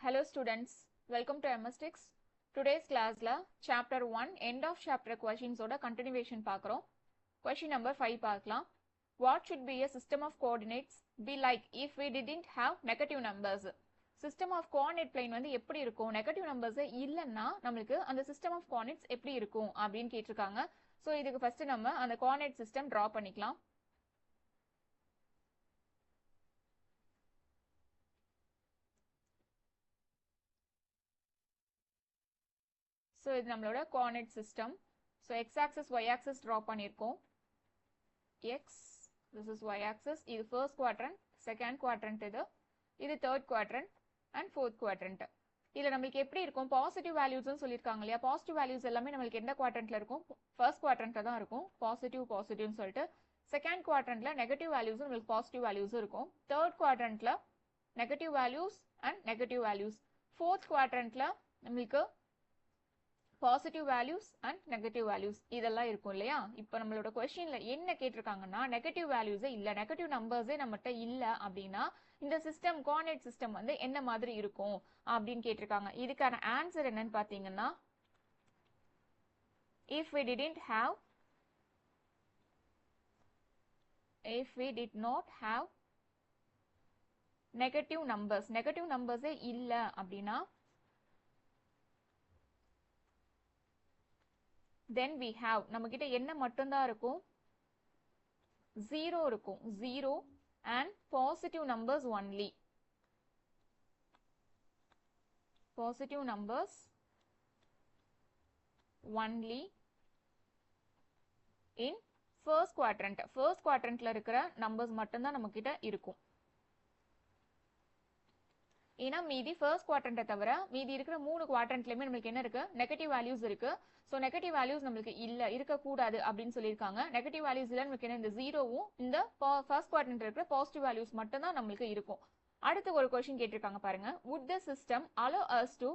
Hello students, welcome to MSTix. Today's class la chapter 1 end of chapter questions oda continuation paakrom. Question number 5 paakalam. What should be a system of coordinates be like if we didn't have negative numbers? System of coordinate plane வந்து எப்படி இருக்கும்? Negative numbers இல்லன்னா நமக்கு அந்த system of coordinates எப்படி இருக்கும் அப்படினு கேட்டிருக்காங்க. So இதுக்கு first நம்ம அந்த coordinate system draw பண்ணிக்கலாம். So இது நம்மளோட coordinate system. So x axis y axis draw பண்ணிருக்கோம். X, this is y axis. இது first quadrant, second quadrant இது third quadrant and fourth quadrant. இதுல நமக்கு எப்படி இருக்கும்? பாசிட்டிவ் வேல்யூஸ்னு சொல்லிருக்காங்க இல்லையா? பாசிட்டிவ் வேல்யூஸ் எல்லாமே நமக்கு எந்த குவாட்ரண்ட்ல இருக்கும்? ஃபர்ஸ்ட் குவாட்ரண்ட்ல தான் இருக்கும். பாசிட்டிவ்னு சொல்லிட்டு செகண்ட் குவாட்ரண்ட்ல நெகட்டிவ் வேல்யூஸ் நமக்கு பாசிட்டிவ் வேல்யூஸ் இருக்கும். தேர்ட் குவாட்ரண்ட்ல negative values and negative values. Fourth குவாட்ரண்ட்ல நமக்கு positive values and negative values இதெல்லாம் இருக்கும் இல்லையா? இப்போ நம்மளோட கொஸ்டின்ல என்ன கேட்டிருக்காங்கன்னா நெகட்டிவ் வேல்யூஸே இல்ல, நெகட்டிவ் நம்பர்ஸே நம்மகிட்ட இல்ல அப்படின்னா இந்த சிஸ்டம் கோஆர்டினேட் சிஸ்டம் வந்து என்ன மாதிரி இருக்கும் அப்படின்னு கேட்டிருக்காங்க. இதுக்கான ஆன்சர் என்னன்னு பாத்தீங்கன்னா if we did not have negative numbers இல்ல அப்படின்னா then we have நம்ம கிட்ட என்ன மட்டும் தான் இருக்கும்? 0 இருக்கும். 0 and positive numbers only. Positive numbers only in first quadrant. First quadrantல இருக்கிற numbers மட்டும் தான் நம்ம கிட்ட இருக்கும். ஏன்னா மீதி ஃபர்ஸ்ட் குவாட்ரண்ட்டை தவிர மீதி இருக்கிற மூணு குவாட்ரண்ட்லயுமே நமக்கு என்ன இருக்கு? நெகட்டிவ் வேல்யூஸ் இருக்கு. ஸோ நெகட்டிவ் வேல்யூஸ் நம்மளுக்கு இல்ல, இருக்கக்கூடாது அப்படின்னு சொல்லியிருக்காங்க. நெகட்டிவ் வேல்யூஸ் இல்ல நமக்கு என்ன? இந்த ஜீரோவும் இந்த ஃபர்ஸ்ட் குவாட்ரண்ட் இருக்கிற பாசிட்டிவ் வேல்யூஸ் மட்டும் தான் நம்மளுக்கு இருக்கும். அடுத்து ஒரு கொஸ்டின் கேட்டிருக்காங்க பாருங்க. would the system allow us to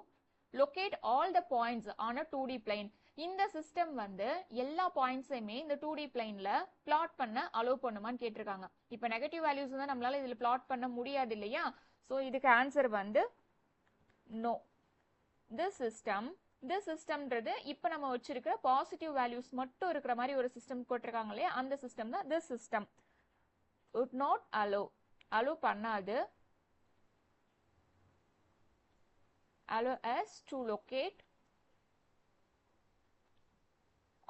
locate all the points on a 2D plane? இந்த சிஸ்டம் வந்து எல்லா பாயிண்ட்ஸையுமே இந்த 2D பிளைன்ல பிளாட் பண்ண அலோவ் பண்ணுமான்னு கேட்டிருக்காங்க. இப்போ நெகட்டிவ் வேல்யூஸ் தான் நம்மளால இதுல பிளாட் பண்ண முடியாது இல்லையா? So இதுக்கு ஆன்சர் வந்து no. this systemன்றது இப்போ நம்ம வச்சிருக்கிற பாசிட்டிவ் வேல்யூஸ் மட்டும் இருக்கிற மாதிரி ஒரு சிஸ்டம் போட்டிருக்காங்க இல்லையா? அந்த சிஸ்டம் தான் this system. would not allow பண்ணாது. allow us to locate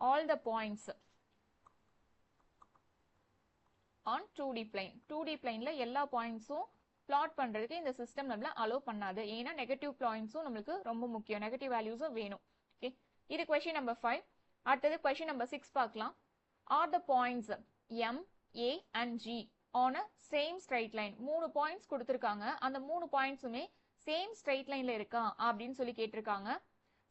all the points on 2D plane. 2D planeல எல்லா பாயிண்ட்ஸும் பிளாட் பண்றதுக்கு இந்த சிஸ்டம் நம்மள அலோவ் பண்ணாது. ஏன்னா நெகட்டிவ் பாயிண்ட்ஸும் நமக்கு ரொம்ப முக்கியம், நெகட்டிவ் வேல்யூஸும் வேணும். ஓகே, இது கொஸ்டின் நம்பர் 5. அடுத்தது கொஸ்டின் நம்பர் 6 பார்க்கலாம். R the points M, A and G on a same straight line? மூணு பாயிண்ட்ஸ் கொடுத்திருக்காங்க. அந்த மூணு பாயிண்ட்ஸுமே சேம் ஸ்ட்ரெயிட் லைன்ல இருக்கா அப்படின்னு சொல்லி கேட்டிருக்காங்க.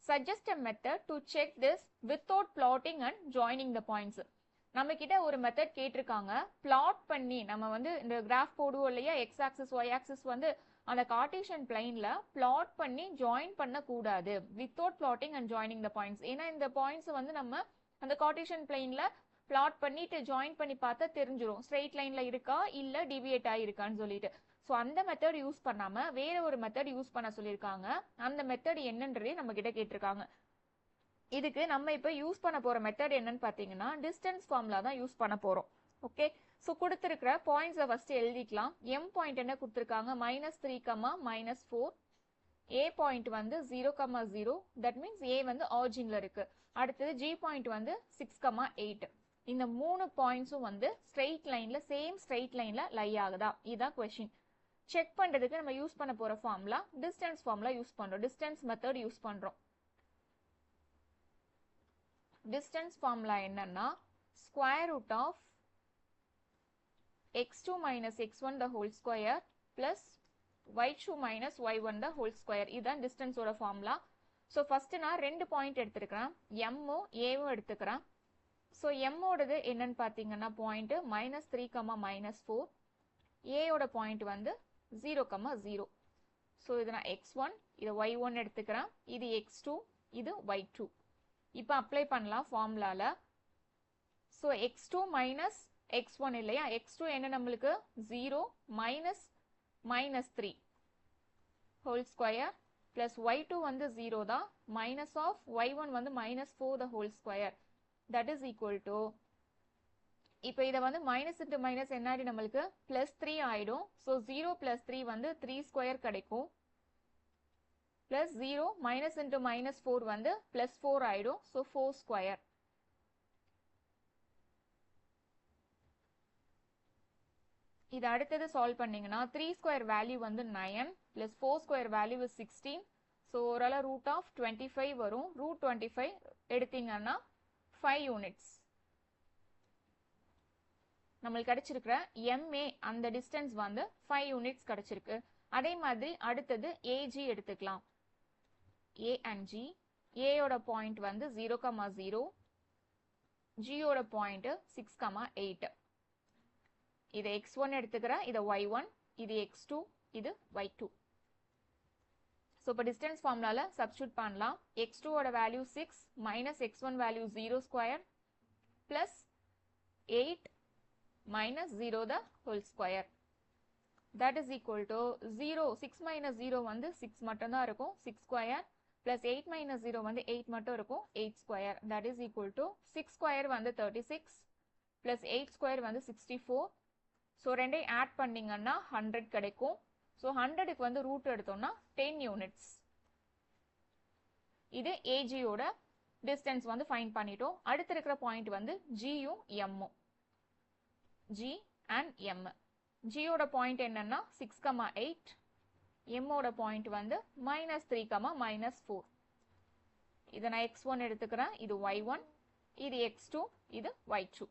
suggest a method to check this without plotting and joining the points. நம்ம கிட்ட ஒரு மெத்தட் கேட்டிருக்காங்க. பிளாட் பண்ணி நம்ம வந்து இந்த கிராஃப் போடுவோம் இல்லையா? எக்ஸ் ஆக்சிஸ் ஒய் ஆக்சிஸ் வந்து அந்த கார்டீசியன் பிளைன்ல பிளாட் பண்ணி ஜாயின் பண்ண கூடாது. Without blotting and joining the points. ஏன்னா இந்த பாயிண்ட்ஸ் வந்து நம்ம அந்த கார்டீசியன் பிளைன்ல பிளாட் பண்ணிட்டு ஜாயின் பண்ணி பார்த்தா தெரிஞ்சிடும் ஸ்ட்ரெயிட் லைன்ல இருக்கா இல்ல டிவியேட் ஆயிருக்கான்னு சொல்லிட்டு. ஸோ அந்த மெத்தட் யூஸ் பண்ணாம வேற ஒரு மெத்தட் யூஸ் பண்ண சொல்லியிருக்காங்க. அந்த மெத்தட் என்னன்றதே நம்ம கிட்ட கேட்டிருக்காங்க. இதுக்கு நம்ம இப்ப யூஸ் பண்ண போற மெத்தட் என்னன்னு பாத்தீங்கன்னா டிஸ்டன்ஸ் ஃபார்முலா தான் யூஸ் பண்ண போறோம். ஓகே, சோ கொடுத்திருக்கிற பாயிண்ட்ஸை ஃபர்ஸ்ட் எழுதிக்கலாம். m பாயிண்ட் என்ன கொடுத்திருக்காங்க? -3, -4. a பாயிண்ட் வந்து 0, 0. தட் மீன்ஸ் a வந்து ஆரிஜின்ல இருக்கு. அடுத்தது g பாயிண்ட் வந்து 6, 8. இந்த மூணு பாயிண்ட்ஸும் வந்து ஸ்ட்ரெயிட் லைன்ல சேம் ஸ்ட்ரெயிட் லைன்ல லை ஆகுதா? இதுதான் கொஸ்டின். செக் பண்றதுக்கு நம்ம யூஸ் பண்ண போற ஃபார்முலா டிஸ்டன்ஸ் ஃபார்முலா யூஸ் பண்றோம். டிஸ்டன்ஸ் மெத்தட் யூஸ் பண்றோம். டிஸ்டன்ஸ் ஃபார்முலா என்னன்னா square root of x2 - x1 the whole square plus y2 - y1 the whole square. இதுதான் டிஸ்டன்ஸோட ஃபார்முலா. ஸோ ஃபர்ஸ்ட் நான் ரெண்டு பாயிண்ட் எடுத்துக்கிறேன், எம்மும் ஏவும் எடுத்துக்கிறேன். ஸோ எம்மோடது என்னன்னு பார்த்தீங்கன்னா பாயிண்ட் -3, -4. ஏயோட பாயிண்ட் வந்து 0, 0. ஸோ இது நான் x1, இது y1 எடுத்துக்கிறேன். இது x2, இது y2. இப்போ அப்ளை பண்ணலாம் ஃபார்முலால. ஸோ x2 - x1 இல்லையா? x2 என்ன நம்மளுக்கு 0 - -3. whole square plus y2 வந்து 0 தான் minus of y1 வந்து minus 4 the whole square that is equal to இப்போ இதை வந்து மைனஸ் இன்ட்டு மைனஸ் என்ன ஆயிடும் நம்மளுக்கு பிளஸ் 3 ஆயிடும் ஸோ 0 பிளஸ் 3 வந்து 3 ஸ்கொயர் கிடைக்கும் பிளஸ் 0 மைனஸ் இன்ட்டு மைனஸ் 4 வந்து பிளஸ் 4 ஆயிடும் ஸோ 4 ஸ்கொயர் இது அடுத்தது சால்வ் பண்ணீங்கன்னா 3 ஸ்கொயர் வேல்யூ வந்து 9 பிளஸ் 4 ஸ்கொயர் வேல்யூ 16 ஸோ ஓரளவு ரூட் ஆஃப் 25 வரும் ரூட் 25 எடுத்தீங்கன்னா 5 யூனிட்ஸ் நம்மளுக்கு கிடைச்சிருக்கிற MA அந்த டிஸ்டன்ஸ் வந்து 5 யூனிட்ஸ் கிடைச்சிருக்கு அதே மாதிரி அடுத்தது AG எடுத்துக்கலாம் A and G A யோட பாயிண்ட் வந்து 0,0 G யோட பாயிண்ட் 6,8 இது x1 எடுத்துக்கிறேன் இது y1 இது x2 இது y2 ஸோ இப்போ டிஸ்டன்ஸ் ஃபார்முலால சப்ஸ்டியூட் பண்ணலாம் x2 ஓட value 6 minus x1 value 0 square plus 8 minus 0 the whole square that is equal to 0 6 minus 0 வந்து 6 மட்டும் தான் இருக்கும் 6 square plus 8 minus 0 வந்து 8 மட்டும் இருக்கும் 8 square that is equal to 6 square வந்து 36 plus 8 square வந்து 64 so ரெண்டை ஆட் பண்ணீங்கன்னா 100 கிடைக்கும் so 100க்கு வந்து ரூட் எடுத்தோம்னா 10 units இது AG ஓட டிஸ்டன்ஸ் வந்து ஃபைண்ட் பண்ணிட்டோம் அடுத்து இருக்கிற பாயிண்ட் வந்து G யும் M ம் G and M. G ஓட பாயிண்ட் என்னன்னா 6,8 M ஓட பாயிண்ட் வந்து -3, -4 இதை நான் x1 எடுத்துக்கிறேன் இது y1 இது x2 இது y2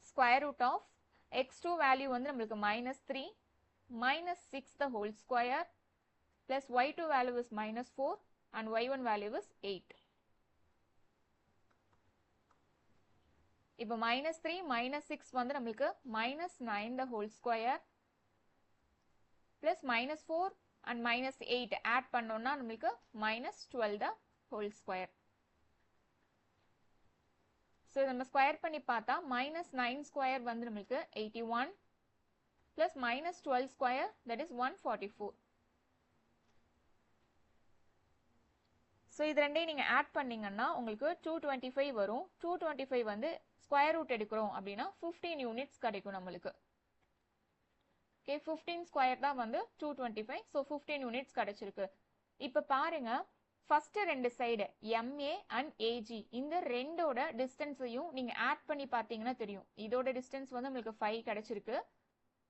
square root of x2 value வந்து நம்மளுக்கு -3 -6 the whole square plus y2 value is -4 and y1 value is 8 இப்போ -3 -6 வந்து நம்மளுக்கு -9 the whole square plus -4 and -8 add பண்ணோம்னா நம்மளுக்கு -12 the whole square ஸோ நம்ம ஸ்கொயர் பண்ணி பார்த்தா -9 ஸ்கொயர் வந்து நம்மளுக்கு 81 plus -12 square that is 144 so இது ரெண்டையும் நீங்கள் ஆட் பண்ணீங்கன்னா உங்களுக்கு 225 வரும் 225 வந்து ஸ்கொயர் ரூட் எடுக்கிறோம் அப்படின்னா 15 யூனிட்ஸ் கிடைக்கும் நம்மளுக்கு ஓகே 15 ஸ்கொயர் தான் வந்து 225 ஸோ 15 யூனிட்ஸ் கிடைச்சிருக்கு இப்போ பாருங்க ஃபர்ஸ்ட் ரெண்டு சைடு MA அண்ட் AG இந்த ரெண்டோட டிஸ்டன்ஸையும் நீங்க ஆட் பண்ணி பார்த்தீங்கன்னா தெரியும் இதோட டிஸ்டன்ஸ் வந்து நம்மளுக்கு 5 கிடைச்சிருக்கு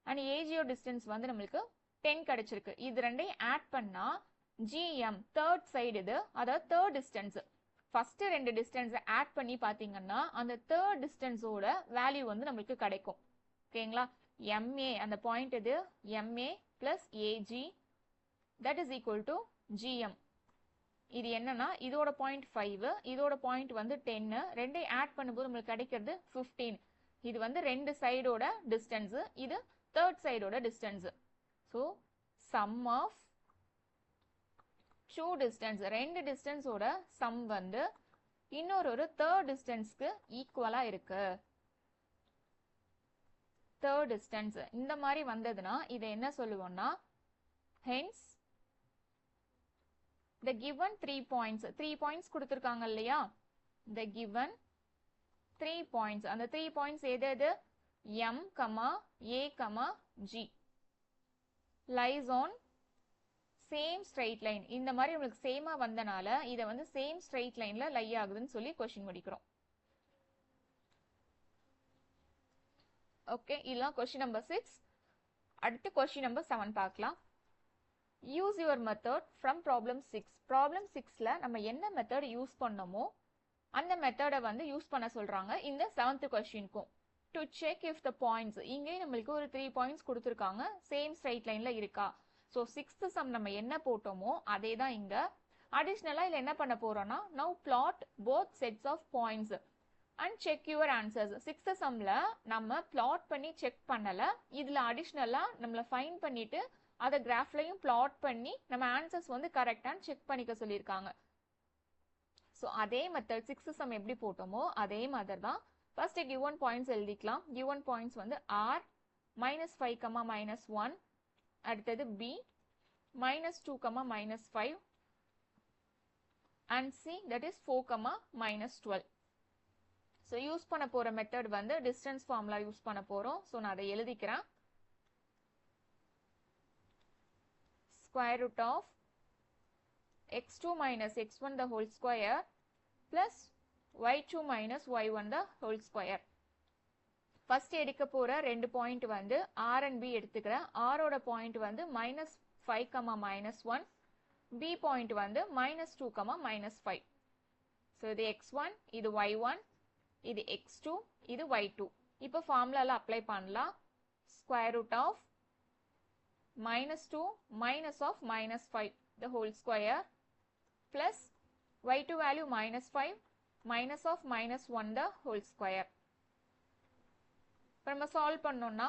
அண்ட் AGயோட டிஸ்டன்ஸ் வந்து நம்மளுக்கு 10 கிடைச்சிருக்கு இது ரெண்டையும் ஆட் பண்ணா GM தேர்ட் சைடு இது அதாவது தேர்ட் டிஸ்டன்ஸ் ஃபர்ஸ்ட் ரெண்டு டிஸ்டன்ஸை ஆட் பண்ணி பார்த்தீங்கன்னா அந்த தேர்ட் டிஸ்டன்ஸோட வேல்யூ வந்து நம்மளுக்கு கிடைக்கும் ஓகேங்களா MA அந்த பாயிண்ட் இது MA plus AG that is equal to GM இது என்னன்னா இதோட பாயிண்ட் 5 இதோட பாயிண்ட் வந்து 10 ரெண்டை ஆட் பண்ணும்போது நம்மளுக்கு கிடைக்கிறது 15 இது வந்து ரெண்டு சைடோட டிஸ்டன்ஸ் இது தேர்ட் சைடோட distance so sum of two distance ரெண்டு டிஸ்டன்ஸோட சம் வந்து இன்னொரு தேர்ட் டிஸ்டன்ஸ்க்கு ஈக்குவலா இருக்கு தேர்ட் டிஸ்டன்ஸ் இந்த மாதிரி வந்ததுன்னா இதை என்ன சொல்லுவோம்னா hence the given 3 points கொடுத்திருக்காங்க இல்லையா the given 3 points அந்த 3 points எது எது M, A, G lies on same straight line இந்த மாதிரி உங்களுக்கு சேமா வந்தனால இதை வந்து சேம் ஸ்ட்ரெயிட் லைன்ல லை ஆகுதுன்னு சொல்லி கொஸ்டின் முடிக்கிறோம் ஓகே இதெல்லாம் கொஸ்டின் நம்பர் 6 அடுத்து கொஸ்டின் நம்பர் 7 பார்க்கலாம் use your method from problem 6 problem 6ல நம்ம என்ன மெத்தட் யூஸ் பண்ணோமோ அந்த மெத்தடை வந்து யூஸ் பண்ண சொல்றாங்க இந்த 7th கொஸ்டினுக்கும் to check if the points இங்கே நம்மளுக்கு ஒரு 3 பாயிண்ட்ஸ் கொடுத்துருக்காங்க சேம் ஸ்ட்ரெயிட் லைன்ல இருக்கா ஸோ 6th சம் நம்ம என்ன போட்டோமோ அதே தான் இங்க அடிஷ்னலா இல்ல என்ன பண்ண போறோம்னா now plot both sets of points and check your answers 6th சம்ல நம்ம plot பண்ணி செக் பண்ணல இதுல அடிஷ்னலா நம்மள ஃபைண்ட் பண்ணிட்டு அத கிராஃப்லயும் plot பண்ணி நம்ம ஆன்சர்ஸ் வந்து கரெக்டான்னு செக் பண்ணிக்க சொல்லியிருக்காங்க ஸோ அதே மெத்தட் 6th சம் எப்படி போட்டோமோ அதே மாதிரி தான் ஃபர்ஸ்ட் given points எழுதிக்கலாம் given points வந்து R -5, -1 அடுத்தது B minus 2 comma minus 5 and C that is 4 comma minus 12. So use பண்ண போற மெத்தட் வந்து distance formula யூஸ் பண்ண போறோம். So நான் அதை எழுதிக்கிறேன். Square root of x2 minus x1 the whole square plus y2 minus y1 the whole square. First எடுக்க போற ரெண்டு பாயிண்ட் வந்து R and B எடுத்துக்கிறேன். R ஓட பாயிண்ட் வந்து minus 5 comma minus 1. B point வந்து minus 2 comma minus 5. So இது x1, இது y1, இது x2, இது y2. இப்போ ஃபார்முலால அப்ளை பண்ணலாம். Square root of minus 2 minus of minus 5 the whole square plus y2 value minus 5 minus of minus 1 the whole square. இப்போ நம்ம solve பண்ணோம்னா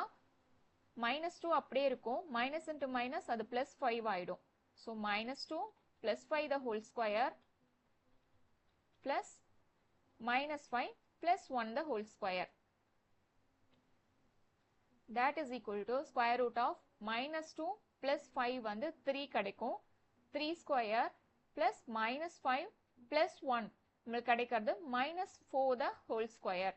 minus 2 அப்படியே இருக்கும். minus into minus அது plus 5 ஆயிடும். So minus 2 plus 5 the whole square plus minus 5 plus 1 the whole square. That is equal to square root of minus 2 plus 5 வந்து 3 கிடைக்கும். 3 square plus minus 5 plus 1 நம்மளுக்கு கிடைக்கிறது minus 4 the whole square.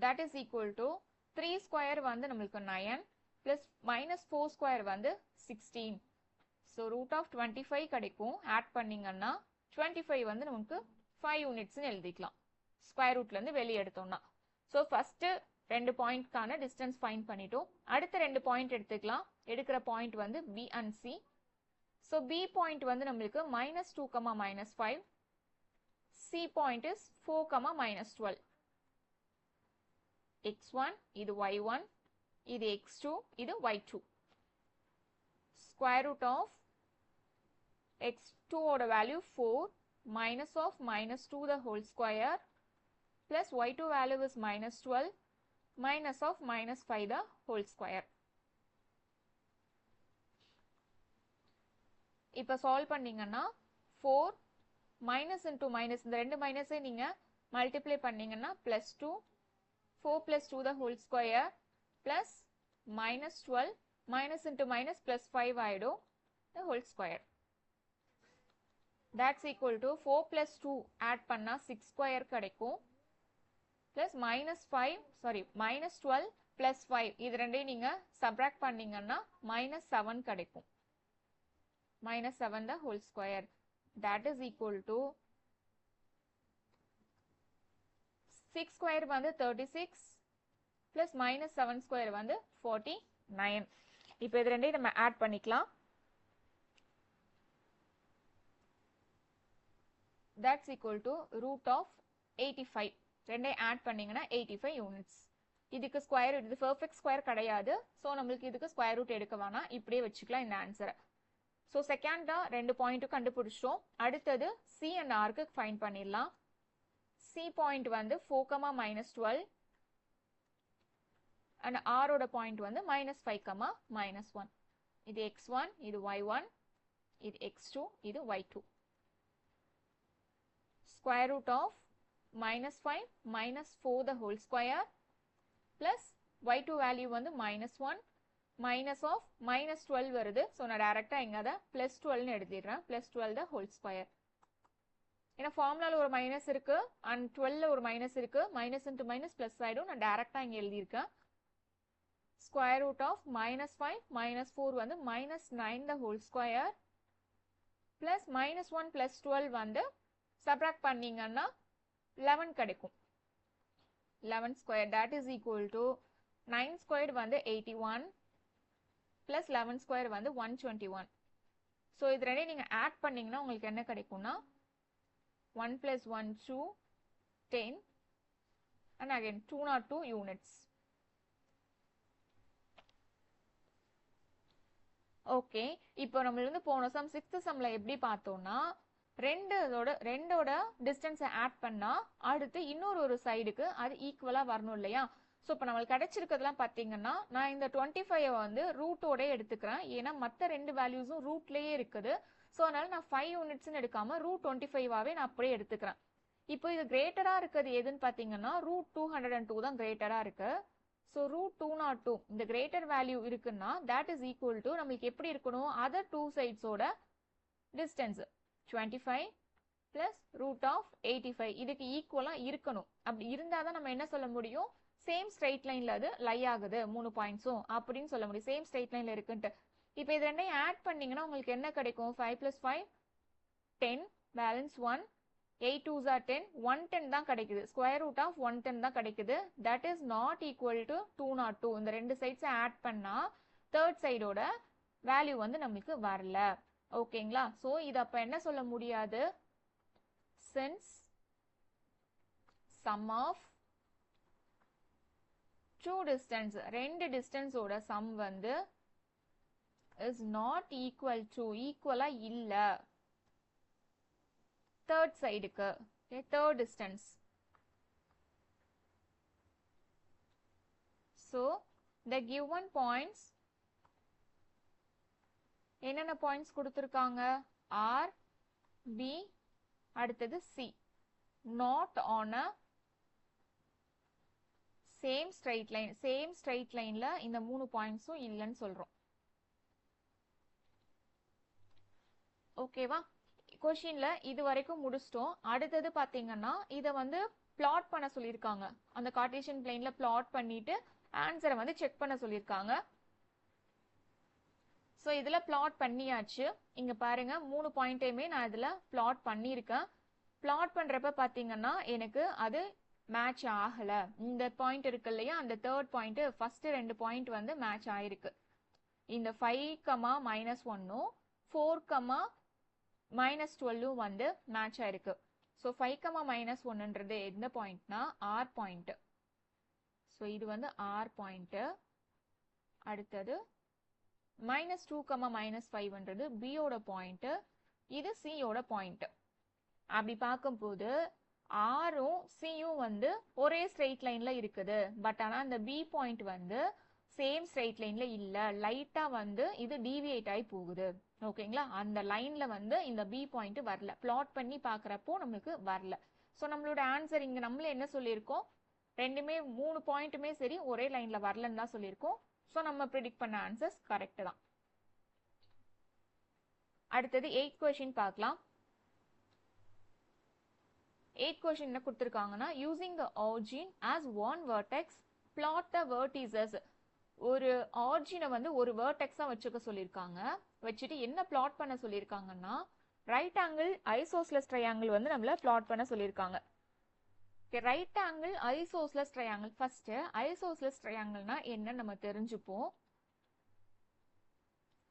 That is equal to 3 square வந்து நம்மளுக்கு 9 plus minus 4 square வந்து 16. So root of 25 கிடைக்கும். Add பண்ணீங்கன்னா 25 வந்து நமக்கு 5 யூனிட்ஸ்னு எழுதிக்கலாம். ஸ்கொயர் ரூட்ல இருந்து வெளியே எடுத்தோம்னா. ஸோ ஃபர்ஸ்ட் ரெண்டு பாயிண்ட்கான டிஸ்டன்ஸ் ஃபைண்ட் பண்ணிட்டோம். அடுத்த ரெண்டு பாயிண்ட் எடுத்துக்கலாம். எடுக்கிற பாயிண்ட் வந்து B and C. So B point வந்து நம்மளுக்கு minus 2 comma minus 5. C point is 4 comma minus 12. x1 இது y1, இது x2, இது y2. Square root of x2 ஓட value 4 minus of minus 2 the whole square plus y2 value is minus 12 minus of minus 5 the whole square. இப்போ solve பண்ணீங்கன்னா 4 minus into minus இந்த ரெண்டு மைனஸை நீங்க மல்டிப்ளை பண்ணீங்கன்னா plus 2 4 plus 2 the whole square plus minus 12 minus into minus plus 5 ஆயிடும் the whole square. That's equal to 4 plus 2 add பண்ணா 6 square கிடைக்கும் plus minus 12 plus 5 இது ரெண்டையும் நீங்க subtract பண்ணீங்கன்னா minus 7 கிடைக்கும். minus 7 the whole square. That is equal to 6 square வந்து 36 plus minus 7 square வந்து 49. இப்போ இது ரெண்டையும் நம்ம ஆட் பண்ணிக்கலாம். That's equal to root of 85. ரெண்டையும் ஆட் பண்ணீங்கன்னா 85 யூனிட்ஸ். இதுக்கு ஸ்கொயர் ரூட், இது பெர்ஃபெக்ட் ஸ்கொயர் கிடையாது. ஸோ நம்மளுக்கு இதுக்கு ஸ்கொயர் ரூட் எடுக்க வேணாம், இப்படியே வச்சுக்கலாம் இந்த ஆன்சரை. ஸோ செகண்டா ரெண்டு பாயிண்ட்டும் கண்டுபிடிச்சிட்டோம். அடுத்தது C and Rக்கு ஃபைண்ட் பண்ணிடலாம். C பாயிண்ட் வந்து 4 comma minus 12 and R ஓட பாயிண்ட் வந்து minus 5 comma minus 1. இது x1, இது y1, இது x2, இது y2. Square root of minus 5 minus 4 the whole square plus y2 value வந்து minus 1 minus of minus 12 வருது. ஸோ நான் டைரக்டா இங்க அதை plus 12 எழுதிடுறேன். plus 12 the whole square. ஏன்னா ஃபார்முலால ஒரு மைனஸ் இருக்கு அண்ட் 12ல ஒரு மைனஸ் இருக்கு. மைனஸ் இன்டு மைனஸ் பிளஸ் ஆயிடும். நான் டைரக்டா இங்க எழுதியிருக்கேன். Square root of minus 5 minus 4 வந்து minus 9 the whole square plus minus 1 plus 12 வந்து சப்ராக்ட் பண்ணீங்கன்னா 11 கிடைக்கும். 11 square that is equal to 9 squared வந்து 81 plus 11 square வந்து 121. ஸோ இது ரெண்டையும் நீங்க ஆட் பண்ணீங்கன்னா உங்களுக்கு என்ன கிடைக்கும்னா 1 plus 1 2 10 and again 202 units. Okay, இப்போ நம்ம இருந்து போன சம் 6th சம்ல எப்படி பார்த்தோம்னா ரெண்டோட டிஸ்டன்ஸை ஆட் பண்ணா அடுத்து இன்னொரு சைடுக்கு அது ஈக்குவலா வரணும் இல்லையா? ஸோ இப்போ நம்மளுக்கு கிடைச்சிருக்கிறதுலாம் பார்த்தீங்கன்னா நான் இந்த 25 வந்து ரூட்டோட எடுத்துக்கிறேன். ஏன்னா மற்ற ரெண்டு வேல்யூஸும் ரூட்லேயே இருக்குது. ஸோ அதனால நான் 5 யூனிட்ஸ்ன்னு எடுக்காம ரூட் 25ஆவே நான் அப்படியே எடுத்துக்கிறேன். இப்போ இது கிரேட்டரா இருக்கிறது எதுன்னு பார்த்தீங்கன்னா ரூட் 202 தான் கிரேட்டரா இருக்கு. ஸோ √202 இந்த கிரேட்டர் வேல்யூ இருக்குன்னா தட் இஸ் ஈக்குவல் டு நம்மளுக்கு எப்படி இருக்கணும் அதர் டூ சைட்ஸோட டிஸ்டன்ஸ் 25 plus √85 இதுக்கு ஈக்குவலா இருக்கணும். அப்படி இருந்தாதான் நம்ம என்ன சொல்ல முடியும் சேம் ஸ்ட்ரெயிட் லைன்ல அது லை ஆகுது 3 பாயிண்ட்ஸும் அப்படின்னு சொல்ல முடியும். சேம் ஸ்ட்ரெயிட் லைன்ல இருக்குன்ட்டு. இப்போ இது ரெண்டையும் ஆட் பண்ணீங்கன்னா உங்களுக்கு என்ன கிடைக்கும் 5 + 5 10 பேலன்ஸ் 1 8 2s are 10 110 தான் கிடைக்குது. ஸ்கொயர் ரூட் ஆஃப் 110 தான் கிடைக்குது. That is not equal to 202. இந்த ரெண்டு சைட்ஸ் ஆட் பண்ணா தேர்ட் சைடோட வேல்யூ வந்து நம்மளுக்கு வரல. ஓகேங்களா? ஸோ இது அப்ப என்ன சொல்ல முடியாது since sum of two distance ரெண்டு distance ஓட sum வந்து is not equal to equal இல்ல third sideக்கு okay third distance. So the given points என்னென்ன points கொடுத்திருக்காங்க R B அடுத்தது C not on a same straight lineல இந்த மூணு பாயிண்ட்ஸும் இல்லைன்னு சொல்றோம். ஓகேவா? கொஸ்டின்ல இது வரைக்கும் முடிச்சிட்டோம். அடுத்தது பாத்தீங்கன்னா இத வந்து பிளாட் பண்ண சொல்லியிருக்காங்க. அந்த கார்ட்டீசியன் பிளேன்ல பிளாட் பண்ணிட்டு ஆன்சரை வந்து செக் பண்ண சொல்லியிருக்காங்க. ஸோ இதுல பிளாட் பண்ணியாச்சு. இங்க பாருங்க 3 பாயிண்டையுமே நான் இதுல பிளாட் பண்ணியிருக்கேன். பிளாட் பண்றப்ப பாத்தீங்கன்னா எனக்கு அது மேட்ச் ஆகல. இந்த பாயிண்ட் இருக்கு இல்லையா அந்த தேர்ட் பாயிண்ட் ஃபர்ஸ்ட் ரெண்டு பாயிண்ட் வந்து மேட்ச் ஆயிருக்கு. இந்த 5, -1 4, -12 வந்து மேட்ச் ஆயிருக்கு. ஸோ 5, -1ன்றது எந்த பாயிண்ட்னா ஆர் பாயிண்ட். ஸோ இது வந்து ஆர் பாயிண்ட். அடுத்தது -2, -5ன்றது பியோட பாயிண்ட். இது சியோட பாயிண்ட். அப்படி பார்க்கும்போது ஆரும் சியும் வந்து ஒரே ஸ்ட்ரெயிட் லைன்ல இருக்குது. பட் ஆனா அந்த பி பாயிண்ட் வந்து சேம் ஸ்ட்ரெயிட் லைன்ல இல்ல. லைட்டா வந்து இது டீவியேட் ஆகி போகுது. ஓகேங்களா? அந்த லைன்ல வந்து இந்த பி பாயிண்ட் வரல. பிளாட் பண்ணி பாக்குறப்போ நம்மளுக்கு வரல. ஸோ நம்மளோட ஆன்சர் இங்க நம்மள என்ன சொல்லியிருக்கோம் ரெண்டுமே 3 பாயிண்ட்டுமே சரி ஒரே லைன்ல வரலன்னு தான் சொல்லியிருக்கோம். ஸோ நம்ம ப்ரிடிக்ட் பண்ண ஆன்சர்ஸ் கரெக்ட் தான். அடுத்தது 8th கொஸ்டின் பார்க்கலாம். 8th கொஸ்டின் என்ன கொடுத்திருக்காங்கன்னா using the origin as one vertex plot the vertices. ஒரு ஆரிஜினை வந்து ஒரு வேர்டெக்ஸா வச்சுக்க சொல்லியிருக்காங்க. வச்சுட்டு என்ன பிளாட் பண்ண சொல்லியிருக்காங்கன்னா ரைட் ஆங்கிள் ஐசோஸ்லஸ் ட்ரையாங்கிள் வந்து நம்மள பிளாட் பண்ண சொல்லியிருக்காங்க. Right angle isosceles triangle first isosceles ட்ரையாங்கிள்னா என்ன நம்ம தெரிஞ்சுப்போம்.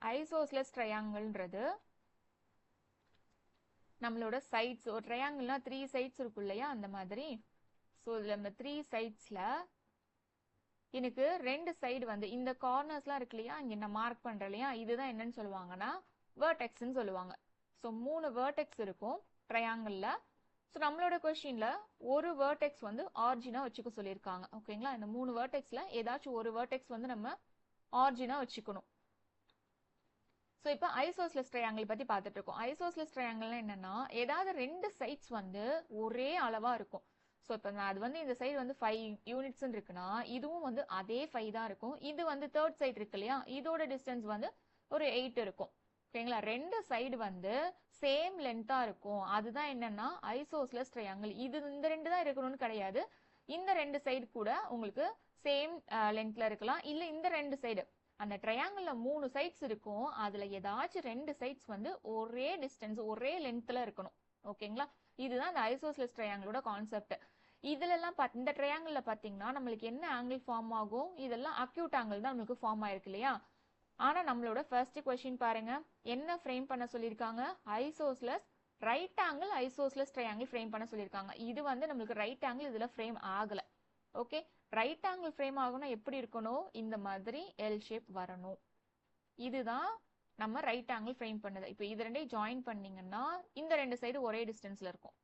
ஐசோஸ்லஸ் ட்ரையாங்கிள்ன்றது நம்மளோட சைட்ஸ். ஒரு ட்ரையாங்கிள்னா 3 சைட்ஸ் இருக்கும் இல்லையா அந்த மாதிரி. ஸோ இதுல இந்த 3 சைட்ஸ்ல எனக்கு 2 சைடு வந்து இந்த கார்னர்ஸ்லாம் இருக்கு இல்லையா இங்க நான் மார்க் பண்றேன் இல்லையா இதுதான் என்னன்னு சொல்லுவாங்கன்னா வேர்டெக்ஸ்ன்னு சொல்லுவாங்க. ஸோ 3 வேர்டெக்ஸ் இருக்கும் ட்ரையாங்கிள்ல. ஸோ நம்மளோட கொஸ்டின்ல ஒரு வேர்டெக்ஸ் வந்து ஆரிஜினா வச்சுக்க சொல்லியிருக்காங்க. ஓகேங்களா? இந்த 3 வேர்டெக்ஸ்ல ஏதாச்சும் ஒரு வேர்டெக்ஸ் வந்து நம்ம ஆரிஜினா வச்சுக்கணும். ஸோ இப்போ ஐசோஸ்லஸ் ட்ரையாங்கிள் பத்தி பார்த்துட்டு இருக்கோம். ஐசோஸ்லஸ் ட்ரையாங்கிள்னா என்னன்னா ஏதாவது 2 சைட்ஸ் வந்து ஒரே அளவா இருக்கும். ஸோ இப்போ அது வந்து இந்த சைடு வந்து 5 யூனிட்ஸ் இருக்குன்னா இதுவும் வந்து அதே 5 தான் இருக்கும். இது வந்து தேர்ட் சைடு இருக்கு இல்லையா இதோட டிஸ்டன்ஸ் வந்து ஒரு 8 இருக்கும். ஓகேங்களா? 2 சைடு வந்து சேம் லென்த்தா இருக்கும். அதுதான் என்னன்னா ஐசோஸ்லஸ் ட்ரையாங்கிள். இது இந்த 2 தான் இருக்கணும்னு கிடையாது. இந்த 2 சைடு கூட உங்களுக்கு சேம் லென்த்ல இருக்கலாம். இல்ல இந்த 2 சைடு அந்த ட்ரையாங்கிள்ல 3 சைட்ஸ் இருக்கும். அதுல ஏதாச்சும் 2 சைட்ஸ் வந்து ஒரே டிஸ்டன்ஸ் ஒரே லென்த்ல இருக்கணும். ஓகேங்களா? இதுதான் இந்த ஐசோஸ்லஸ் ட்ரையாங்கிளோட கான்செப்ட். இதுல எல்லாம் இந்த ட்ரையாங்கிள்ல பாத்தீங்கன்னா நம்மளுக்கு என்ன ஆங்கிள் ஃபார்ம் ஆகும் இதெல்லாம் அக்யூட் ஆங்கிள் தான் நம்மளுக்கு ஃபார்ம் ஆயிருக்கு இல்லையா. ஆனா நம்மளோட ஃபர்ஸ்ட் கொஸ்டின் பாருங்க என்ன ஃப்ரேம் பண்ண சொல்லியிருக்காங்க isosceles right angle isosceles triangle frame பண்ண சொல்லியிருக்காங்க. இது வந்து நம்மளுக்கு ரைட் ஆங்கிள் இதுல ஃப்ரேம் ஆகல. ஓகே ரைட் ஆங்கிள் ஃப்ரேம் ஆகணும் எப்படி இருக்கணும் இந்த மாதிரி எல் ஷேப் வரணும். இதுதான் நம்ம ரைட் ஆங்கிள் ஃப்ரேம் பண்ணது. இப்போ இது ரெண்டையும் ஜாயின் பண்ணீங்கன்னா இந்த 2 சைடு ஒரே டிஸ்டன்ஸ்ல இருக்கும்.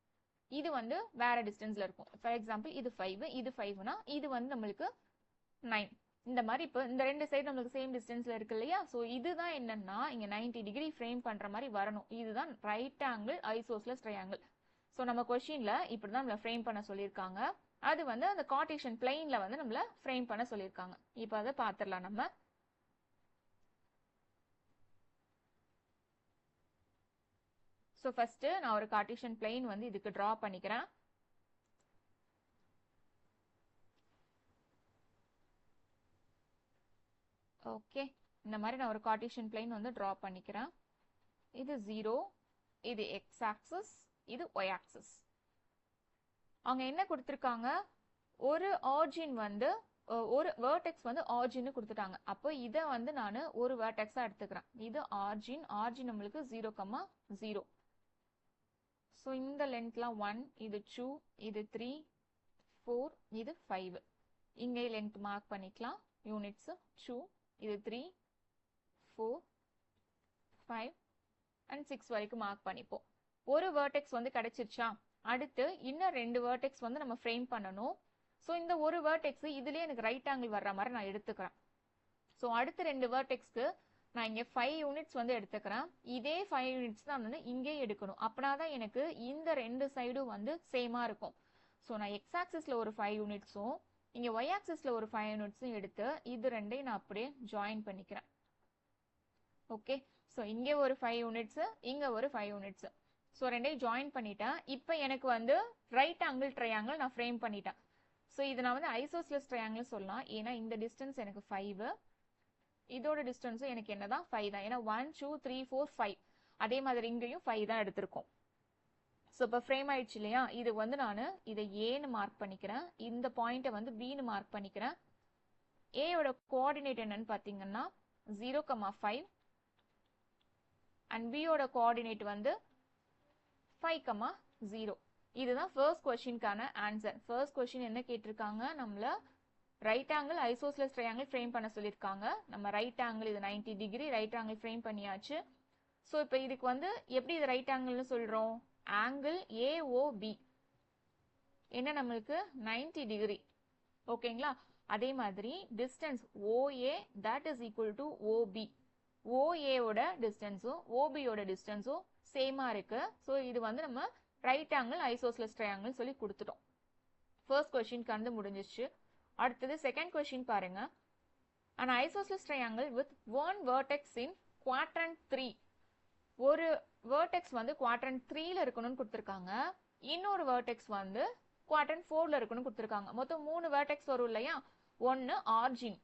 இது வந்து வேற டிஸ்டன்ஸ்ல இருக்கும். ஃபார் எக்ஸாம்பிள் இது 5 இது 5னா இது வந்து நம்மளுக்கு 9. இந்த மாதிரி இப்போ இந்த 2 சைடு நம்மளுக்கு சேம் டிஸ்டன்ஸ்ல இருக்கு இல்லையா. ஸோ இதுதான் என்னன்னா இங்க 90 டிகிரி ஃப்ரேம் பண்ற மாதிரி வரணும். இதுதான் right angle isosceles triangle. So நம்ம கொஸ்டின்ல இப்படிதான் நம்மள ஃப்ரேம் பண்ண சொல்லியிருக்காங்க. அது வந்து அந்த கார்ட்டீசியன் பிளெயின்ல வந்து நம்மள ஃப்ரேம் பண்ண சொல்லியிருக்காங்க. இப்போ அதை பார்த்துடலாம் நம்ம. ஸோ ஃபர்ஸ்ட் நான் ஒரு கார்ட்டீசியன் பிளெயின் வந்து இதுக்கு டிரா பண்ணிக்கிறேன். ஓகே, இந்த மாதிரி நான் ஒரு கார்ட்டீசியன் பிளெயின் வந்து டிரா பண்ணிக்கிறேன். இது 0, இது எக்ஸ் ஆக்சிஸ், இது ஒய் ஆக்சிஸ். அவங்க என்ன கொடுத்துருக்காங்க, ஒரு ஆரிஜின் வந்து ஒரு வெர்டெக்ஸ் வந்து ஆரிஜின் கொடுத்துட்டாங்க. அப்போ இதை வந்து நான் ஒரு வெர்டெக்ஸா எடுத்துக்கிறேன். இது ஆரிஜின், ஆரிஜின் நம்மளுக்கு 0,0. ஸோ இந்த லென்த்லாம் 1, இது 2, இது 3, 4, இது 5. இங்கே லென்த் மார்க் பண்ணிக்கலாம். யூனிட்ஸ் 2, இது 3, 4, 5 அண்ட் 6 வரைக்கும் மார்க் பண்ணிப்போம். ஒரு வெர்டெக்ஸ் வந்து கிடைச்சிருச்சா, அடுத்து இன்னும் 2 வெர்டெக்ஸ் வந்து நம்ம ஃப்ரேம் பண்ணணும். ஸோ இந்த ஒரு வெர்டெக்ஸ் இதுலயே எனக்கு ரைட் ஆங்கிள் வர்ற மாதிரி நான் எடுத்துக்கிறேன். ஸோ அடுத்த 2 வெர்டெக்ஸ்க்கு நான் இங்கே 5 யூனிட்ஸ் வந்து எடுத்துக்கிறேன். இதே 5 யூனிட்ஸ் தான் வந்து இங்கே எடுக்கணும். அப்படின்னா தான் எனக்கு இந்த 2 சைடும் வந்து சேமா இருக்கும். ஸோ நான் எக்ஸ் ஆக்சிஸ்ல ஒரு 5 யூனிட்ஸும் இங்கே ஒய் ஆக்சிஸ்ல ஒரு 5 யூனிட்ஸும் எடுத்து இது ரெண்டையும் நான் அப்படியே ஜாயின் பண்ணிக்கிறேன். ஓகே, ஸோ இங்கே ஒரு 5 யூனிட்ஸ், இங்கே ஒரு 5 யூனிட்ஸ். ஸோ ரெண்டையும் ஜாயின் பண்ணிட்டேன். இப்போ எனக்கு வந்து ரைட் ஆங்கிள் ட்ரையாங்கிள் நான் ஃப்ரேம் பண்ணிட்டேன். ஸோ இது நான் வந்து ஐசோஸ்லஸ் ட்ரையாங்கிள் சொல்லலாம். ஏன்னா இந்த டிஸ்டன்ஸ் எனக்கு 5, இதோட டிஸ்டன்ஸும் எனக்கு என்னதான் 5 தான். ஏன்னா 1, 2, 3, 4, 5. அதே மாதிரி இங்கேயும் 5 தான் எடுத்திருக்கோம். ஸோ இப்போ ஃப்ரேம் ஆயிடுச்சு இல்லையா, இது வந்து நான் இதை ஏன்னு மார்க் பண்ணிக்கிறேன், இந்த பாயிண்ட்டை வந்து பின்னு மார்க் பண்ணிக்கிறேன். ஏயோட கோஆர்டினேட் என்னன்னு பார்த்தீங்கன்னா 0,5 அண்ட் பியோட கோஆர்டினேட் வந்து 5,0. இதுதான் ஃபர்ஸ்ட் கொஸ்டினுக்கான ஆன்சர். ஃபர்ஸ்ட் கொஸ்டின் என்ன கேட்டிருக்காங்க, நம்மள right angle isosceles triangle frame பண்ண சொல்லியிருக்காங்க. நம்ம ரைட் ஆங்கிள் இது 90 டிகிரி ரைட் ஆங்கிள் ஃப்ரேம் பண்ணியாச்சு. ஸோ இப்போ இதுக்கு வந்து எப்படி இது ரைட் ஆங்கிள்னு சொல்றோம், ஆங்கிள் ஏஓபி என்ன நம்மளுக்கு 90 டிகிரி. ஓகேங்களா, அதே மாதிரி distance O A that is equal to O B. ஓஏவோட டிஸ்டன்ஸும் ஓபியோட டிஸ்டன்ஸும் சேமா இருக்கு. ஸோ இது வந்து நம்ம ரைட் ஆங்கிள் ஐசோஸ்லஸ் ட்ரையாங்கிள் சொல்லி கொடுத்துட்டோம். ஃபர்ஸ்ட் கொஸ்டின் கண்டு முடிஞ்சிச்சு. அடுத்தது செகண்ட் கொஸ்டின் பாருங்க. an isosceles triangle with one vertex in quadrant 3. ஒரு vertex வந்து quadrant 3ல இருக்கணும்னு கொடுத்திருக்காங்க. இன்னொரு vertex வந்து quadrant 4ல இருக்கணும்னு கொடுத்திருக்காங்க. மொத்தம் 3 vertex வரும் இல்லையா, ஒன்னு ஆரிஜின்.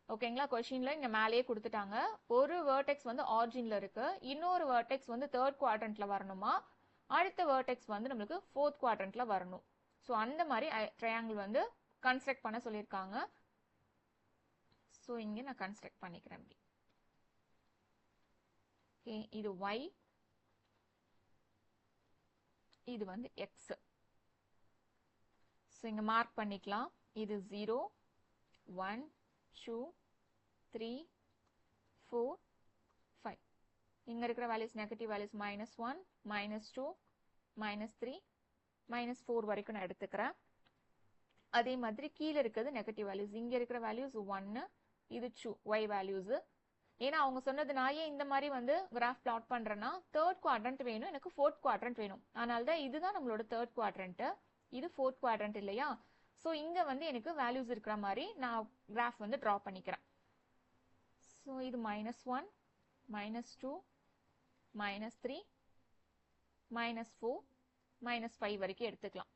ஓகேங்களா, கொஸ்டின்ல இங்க மேலேயே கொடுத்துட்டாங்க. ஒரு vertex வந்து ஆரிஜின்ல இருக்கு, இன்னொரு vertex வந்து தேர்ட் குவாட்ரண்ட்ல வரணுமா, அடுத்த vertex வந்து நம்மளுக்கு ஃபோர்த் குவாட்ரண்ட்ல வரணும். ஸோ அந்த மாதிரி ட்ரையாங்கிள் வந்து கன்ஸ்ட்ரக்ட் பண்ண சொல்லியிருக்காங்க. ஸோ இங்கே நான் கன்ஸ்ட்ரக்ட் பண்ணிக்கிறேன். ஓகே, இது ஒய், இது வந்து எக்ஸ். ஸோ இங்கே மார்க் பண்ணிக்கலாம். இது 0, 1, 2, 3, 4, 5. இங்கே இருக்கிற வேல்யூஸ் நெகட்டிவ் வேல்யூஸ் -1, -2, -3, -4 வரைக்கும் நான் எடுத்துக்கிறேன். அதே மாதிரி கீழே இருக்கிறது நெகட்டிவ் வேல்யூஸ். இங்க இருக்கிற வேல்யூஸ் 1, இது 2 ஒய் வேல்யூஸ். ஏன்னா அவங்க சொன்னது நான் ஏன் இந்த மாதிரி வந்து கிராஃப் பிளாட் பண்றேன்னா, தேர்ட் குவாட்ரண்ட் வேணும், எனக்கு ஃபோர்த் குவாட்ரண்ட் வேணும். அதனால தான் இதுதான் நம்மளோட தேர்ட் குவாட்ரண்ட், இது ஃபோர்த் குவாட்ரண்ட் இல்லையா. ஸோ இங்க வந்து எனக்கு வேல்யூஸ் இருக்கிற மாதிரி நான் கிராஃப் வந்து டிரா பண்ணிக்கிறேன். ஸோ இது -1, -2, -3, -4, -5 வரைக்கும் எடுத்துக்கலாம்.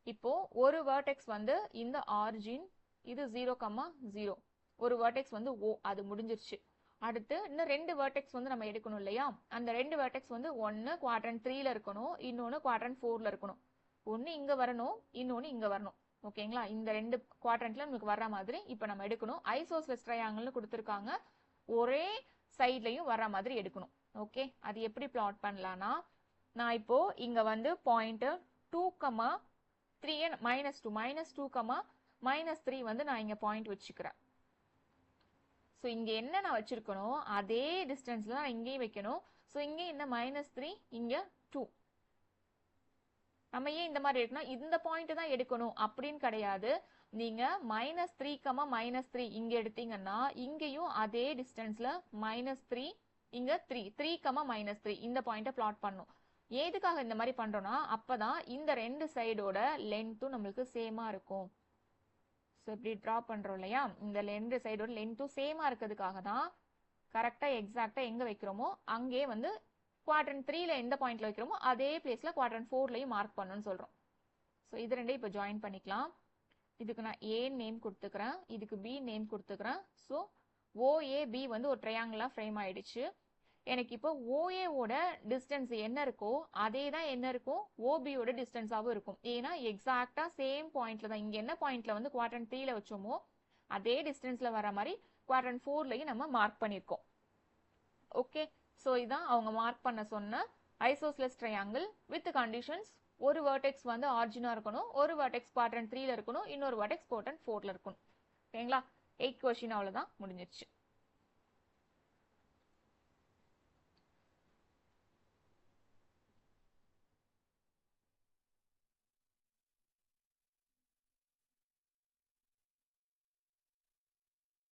இப்போ ஒரு வெர்டெக்ஸ் வந்து இந்த ஆரிஜின், இது 0,0. ஒரு வெர்டெக்ஸ் வந்து O, அது முடிஞ்சிருச்சு. அடுத்து இன்னும் 2 வெர்டெக்ஸ் வந்து நம்ம எடுக்கணும் இல்லையா, அந்த 2 வெர்டெக்ஸ் வந்து ஒன்னு குவாட்ரண்ட் 3ல இருக்கணும், இன்னொன்னு குவாட்ரண்ட் 4ல இருக்கணும். ஒன்னு இங்க வரணும், இன்னொன்னு இங்க வரணும். ஓகேங்களா, இந்த 2 குவாட்ரண்ட்ல நமக்கு வர்ற மாதிரி இப்போ நம்ம எடுக்கணும். ஐசோஸ்லஸ் ட்ரையாங்கிள்னு கொடுத்துருக்காங்க, ஒரே சைட்லயும் வர்ற மாதிரி எடுக்கணும். ஓகே, அது எப்படி பிளாட் பண்ணலாம்னா, நான் இப்போ இங்க வந்து பாயிண்ட் 2,3 -2, -2, -3 வந்து நான் இங்க பாயிண்ட் வச்சுக்கிறேன். ஸோ இங்க என்ன நான் வச்சிருக்கணும், அதே டிஸ்டன்ஸ்ல நான் இங்கேயும் வைக்கணும். ஸோ இங்க இந்த -3, இங்க 2. நம்ம ஏன் இந்த மாதிரி எடுக்கணும், இந்த பாயிண்ட் தான் எடுக்கணும் அப்படின்னு கிடையாது. நீங்க -3, -3 இங்க எடுத்தீங்கன்னா இங்கேயும் அதே டிஸ்டன்ஸ்ல -3, இங்க 3, 3, -3 இந்த பாயிண்ட பிளாட் பண்ணும். எதுக்காக இந்த மாதிரி பண்றோம்னா அப்பதான் இந்த ரெண்டு சைடோட லென்த்தும் நம்மளுக்கு சேமா இருக்கும். ஸோ இப்படி ட்ரா பண்றோம் இல்லையா, இந்த ரெண்டு சைடோட லென்த்தும் சேமா இருக்கிறதுக்காக தான் கரெக்டா எக்ஸாக்டா எங்க வைக்கிறோமோ அங்கே வந்து குவாட்ரண்ட் 3ல எந்த பாயிண்ட்ல வைக்கிறோமோ அதே பிளேஸ்ல குவாட்ரண்ட் 4லயும் மார்க் பண்ணணும்னு சொல்றோம். ஸோ இது ரெண்டையும் இப்போ ஜாயின் பண்ணிக்கலாம். இதுக்கு நான் ஏ நேம் கொடுத்துக்கிறேன், இதுக்கு பி நேம் கொடுத்துக்கிறேன். ஸோ OAB வந்து ஒரு ட்ரையாங்கிளா ஃப்ரேம் ஆயிடுச்சு. எனக்கு இப்போ OAவோட டிஸ்டன்ஸ் என்ன இருக்கோ அதே தான் என்ன இருக்கும் OBயோட டிஸ்டன்ஸாகவும் இருக்கும். ஏன்னா எக்ஸாக்டா சேம் பாயிண்ட்ல தான் இங்க என்ன பாயிண்ட்ல வந்து குவாட்ரண்ட் 3ல வச்சோமோ அதே டிஸ்டன்ஸ்ல வர மாதிரி குவாட்ரண்ட் 4லயும் நம்ம மார்க் பண்ணியிருக்கோம். ஓகே, ஸோ இதான் அவங்க மார்க் பண்ண சொன்ன ஐசோஸ்லெஸ் ட்ரையாங்கிள் வித் கண்டிஷன்ஸ். ஒரு வெர்டெக்ஸ் வந்து ஆரிஜினா இருக்கணும், ஒரு வெர்டெக்ஸ் குவாட்ரண்ட் 3ல இருக்கணும், இன்னொரு வெர்டெக்ஸ் குவாட்ரண்ட் 4ல இருக்கணும். ஓகேங்களா? 8 கொஸ்டின் அவ்வளவுதான் முடிஞ்சிருச்சு.